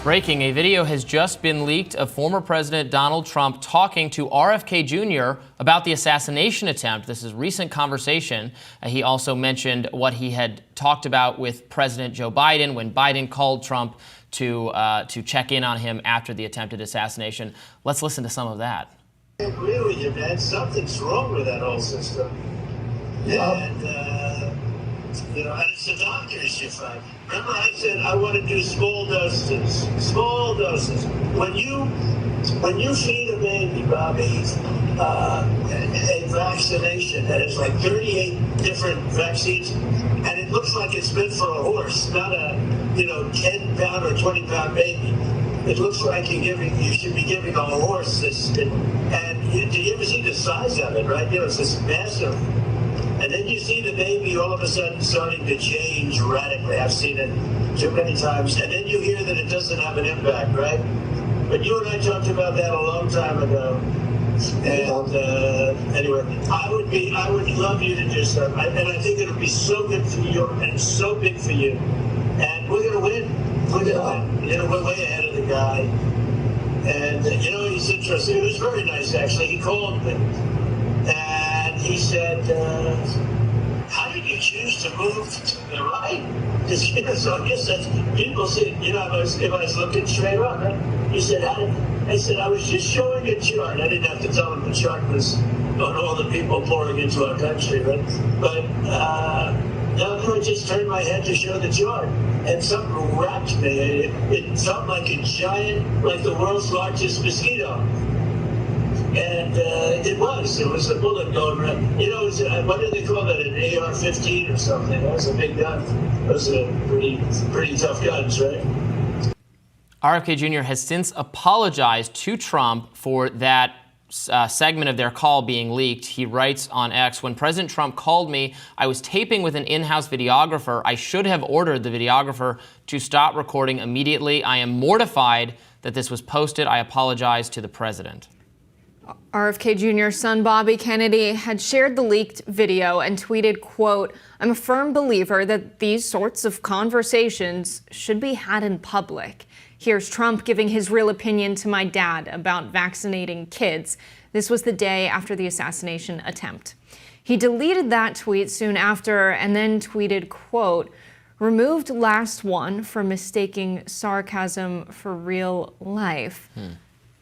Breaking, a video has just been leaked of former President Donald Trump talking to RFK Jr. about the assassination attempt. This is a recent conversation. He also mentioned what he had talked about with President Joe Biden when Biden called Trump to check in on him after the attempted assassination. Let's listen to some of that. I agree with you, man. Something's wrong with that whole system. And it's a doctor's you find. Remember I said I want to do small doses. Small doses. When you feed a baby, Bobby, a vaccination that is like 38 different vaccines, and it looks like it's meant for a horse, not a 10-pound or 20-pound baby. It looks like you should be giving a horse this. And do you ever see the size of it, right? It's this massive. And then you see the baby all of a sudden starting to change radically. I've seen it too many times. And then you hear that it doesn't have an impact, right? But you and I talked about that a long time ago. And anyway, I would love you to do something. And I think it'll be so good for you and so big for you. And we're going to win. We're going to win. We're way ahead of the guy. And, he's interesting. It was very nice, actually. He called me. And he said, how did you choose to move to the right? So I guess that's, people say, if I was looking straight on, right? He said, I said, I was just showing a chart. I didn't have to tell him the chart was on all the people pouring into our country, right? But I just turned my head to show the chart. And something wrapped me. It felt like a giant, like the world's largest mosquito. And it was a bullet going right. What do they call that? An AR-15 or something? That was a big gun. Those are pretty tough guns, right? RFK Jr. has since apologized to Trump for that segment of their call being leaked. He writes on X, when President Trump called me, I was taping with an in-house videographer. I should have ordered the videographer to stop recording immediately. I am mortified that this was posted. I apologize to the president. RFK Jr.'s son, Bobby Kennedy, had shared the leaked video and tweeted, quote, I'm a firm believer that these sorts of conversations should be had in public. Here's Trump giving his real opinion to my dad about vaccinating kids. This was the day after the assassination attempt. He deleted that tweet soon after and then tweeted, quote, removed last one for mistaking sarcasm for real life.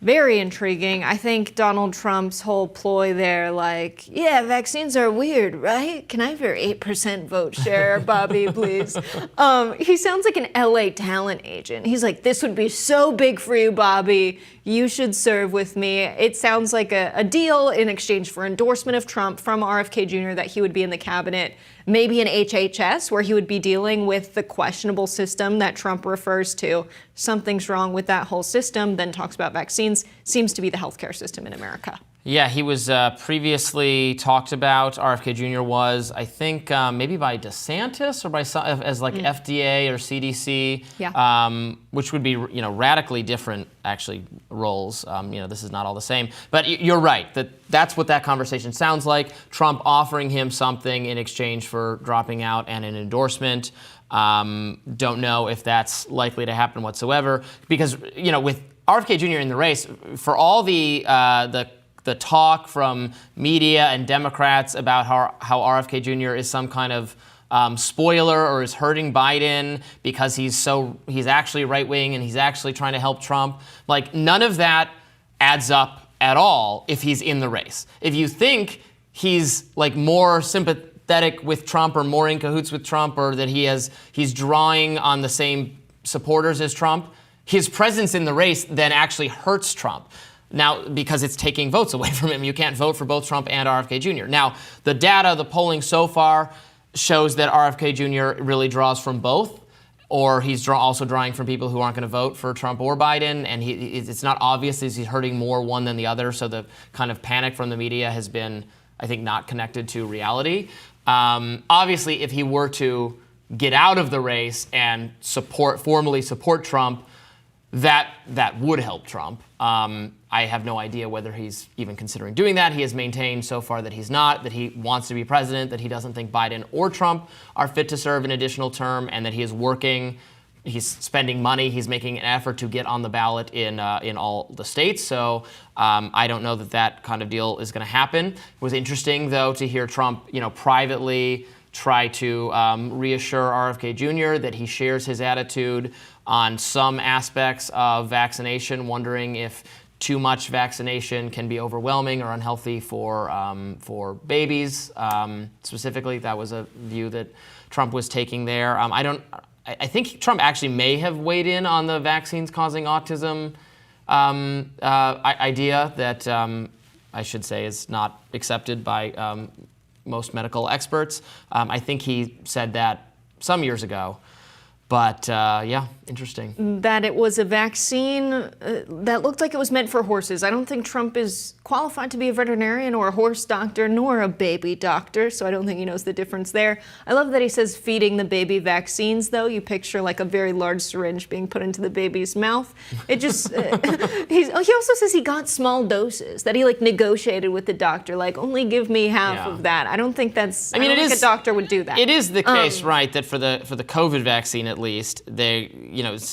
Very intriguing. I think Donald Trump's whole ploy there, like, yeah, vaccines are weird, right? Can I have your 8% vote share, Bobby, please? He sounds like an LA talent agent. He's like, this would be so big for you, Bobby. You should serve with me. It sounds like a deal in exchange for endorsement of Trump from RFK Jr. that he would be in the cabinet, maybe an HHS, where he would be dealing with the questionable system that Trump refers to. Something's wrong with that whole system, then talks about vaccines. Seems to be the healthcare system in America. Yeah, he was previously talked about, RFK Jr. was, I think, maybe by DeSantis or by as like FDA or CDC, which would be, radically different, actually, roles. This is not all the same. But you're right, that's what that conversation sounds like. Trump offering him something in exchange for dropping out and an endorsement. Don't know if that's likely to happen whatsoever. Because, with RFK Jr. in the race, for all the talk from media and Democrats about how RFK Jr. is some kind of spoiler or is hurting Biden because he's actually right-wing and he's actually trying to help Trump. Like, none of that adds up at all if he's in the race. If you think he's like more sympathetic with Trump or more in cahoots with Trump or that he's drawing on the same supporters as Trump, his presence in the race then actually hurts Trump. Now, because it's taking votes away from him. You can't vote for both Trump and RFK Jr. Now, the data, the polling so far shows that RFK Jr. really draws from both, or he's also drawing from people who aren't going to vote for Trump or Biden, and it's not obvious that he's hurting more one than the other, so the kind of panic from the media has been, I think, not connected to reality. Obviously, if he were to get out of the race and formally support Trump, that would help Trump. I have no idea whether he's even considering doing that. He has maintained so far that he's not, that he wants to be president, that he doesn't think Biden or Trump are fit to serve an additional term, and that he is working he's spending money. He's making an effort to get on the ballot in all the states. So I don't know that kind of deal is going to happen. It was interesting, though, to hear Trump, privately try to reassure RFK Jr. that he shares his attitude on some aspects of vaccination, wondering if too much vaccination can be overwhelming or unhealthy for babies. Specifically, that was a view that Trump was taking there. I think Trump actually may have weighed in on the vaccines causing autism idea that I should say is not accepted by most medical experts. I think he said that some years ago. But yeah, interesting. That it was a vaccine that looked like it was meant for horses. I don't think Trump is qualified to be a veterinarian or a horse doctor nor a baby doctor, so I don't think he knows the difference there. I love that he says feeding the baby vaccines, though. You picture like a very large syringe being put into the baby's mouth. It just, he also says he got small doses, that he like negotiated with the doctor, like only give me half of that. I don't think that's, I don't think a doctor would do that. It is the case, right, that for the COVID vaccine at least,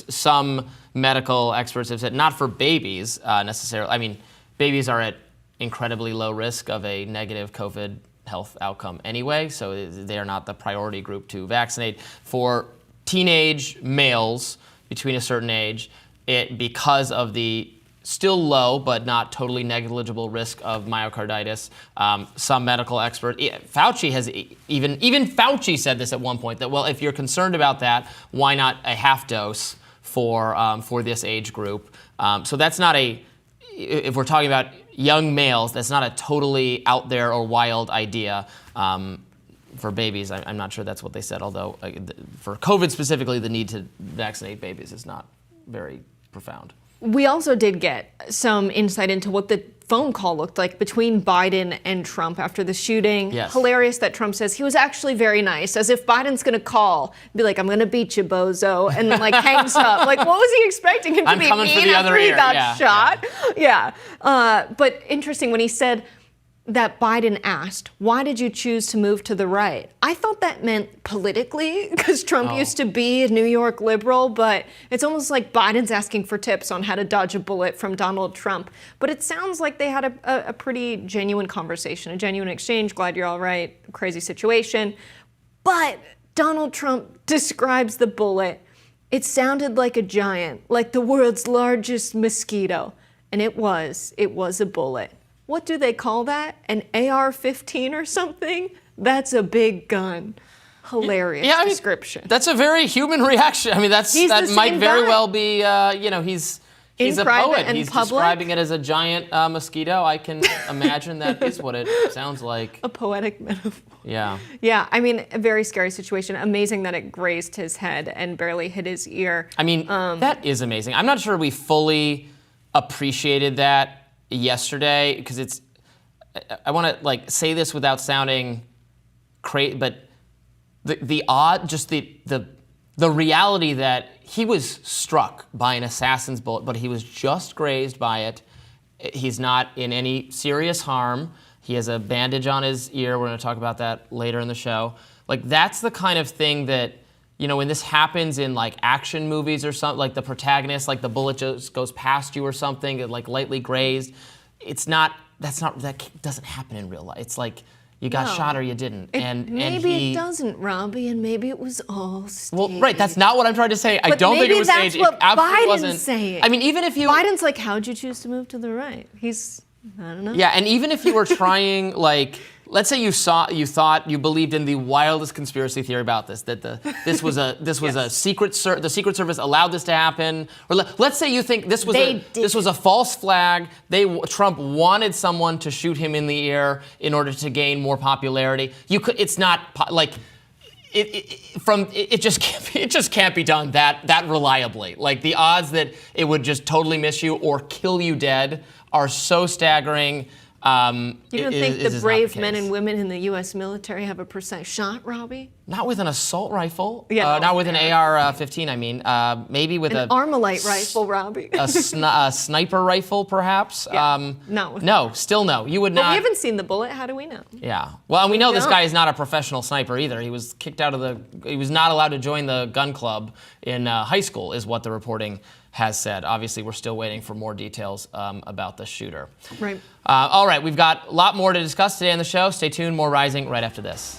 some medical experts have said, not for babies necessarily. I mean, babies are at incredibly low risk of a negative COVID health outcome anyway, so they are not the priority group to vaccinate. For teenage males between a certain age, because of the still low but not totally negligible risk of myocarditis, some medical experts, Fauci has even Fauci said this at one point, that, well, if you're concerned about that, why not a half dose for this age group? So that's not if we're talking about young males, that's not a totally out there or wild idea. For babies, I'm not sure that's what they said, although for COVID specifically, the need to vaccinate babies is not very profound. We also did get some insight into what the phone call looked like between Biden and Trump after the shooting. Yes. Hilarious that Trump says he was actually very nice, as if Biden's going to call, be like, I'm going to beat you, bozo, and then like hangs up. Like, what was he expecting him to be mean after he got shot? Yeah. But interesting when he said that Biden asked, why did you choose to move to the right? I thought that meant politically, because Trump used to be a New York liberal, but it's almost like Biden's asking for tips on how to dodge a bullet from Donald Trump. But it sounds like they had a pretty genuine conversation, a genuine exchange. Glad you're all right. Crazy situation. But Donald Trump describes the bullet. It sounded like a giant, like the world's largest mosquito. And it was a bullet. What do they call that? An AR-15 or something? That's a big gun. Hilarious description. That's a very human reaction. I mean, that might very well be, he's a poet. He's describing it as a giant mosquito. I can imagine that is what it sounds like. A poetic metaphor. Yeah. Yeah, I mean, a very scary situation. Amazing that it grazed his head and barely hit his ear. I mean, that is amazing. I'm not sure we fully appreciated that yesterday, because I want to say this without sounding crazy, but the reality that he was struck by an assassin's bullet, but he was just grazed by it. He's not in any serious harm. He has a bandage on his ear. We're going to talk about that later in the show. Like, that's the kind of thing that, when this happens in action movies or something, like the protagonist, like the bullet just goes past you or something, it lightly grazed. That doesn't happen in real life. It's like you got shot or you didn't. Maybe it doesn't, Robbie, and maybe it was all staged. Well, right, that's not what I'm trying to say. I don't think it was staged. Maybe that's what Biden's wasn't saying. I mean, even if you... Biden's like, how'd you choose to move to the right? I don't know. Yeah, and even if you were trying, let's say you believed in the wildest conspiracy theory about this, that this was a secret the Secret Service allowed this to happen, or let's say you think this was a false flag. Trump wanted someone to shoot him in the ear in order to gain more popularity. It's not it just can't be done that reliably. Like, the odds that it would just totally miss you or kill you dead are so staggering. You don't think the brave men and women in the U.S. military have a precise shot, Robbie? Not with an assault rifle. Yeah, not with an AR-15. I mean, maybe with an Armalite rifle, Robbie. a sniper rifle, perhaps. Yeah. No, still no. You would not. But we haven't seen the bullet. How do we know? Yeah. Well, and we know this guy is not a professional sniper either. He was kicked out of the. He was not allowed to join the gun club in high school, is what the reporting has said. Obviously, we're still waiting for more details about the shooter. Right. All right, we've got a lot more to discuss today on the show. Stay tuned. More Rising right after this.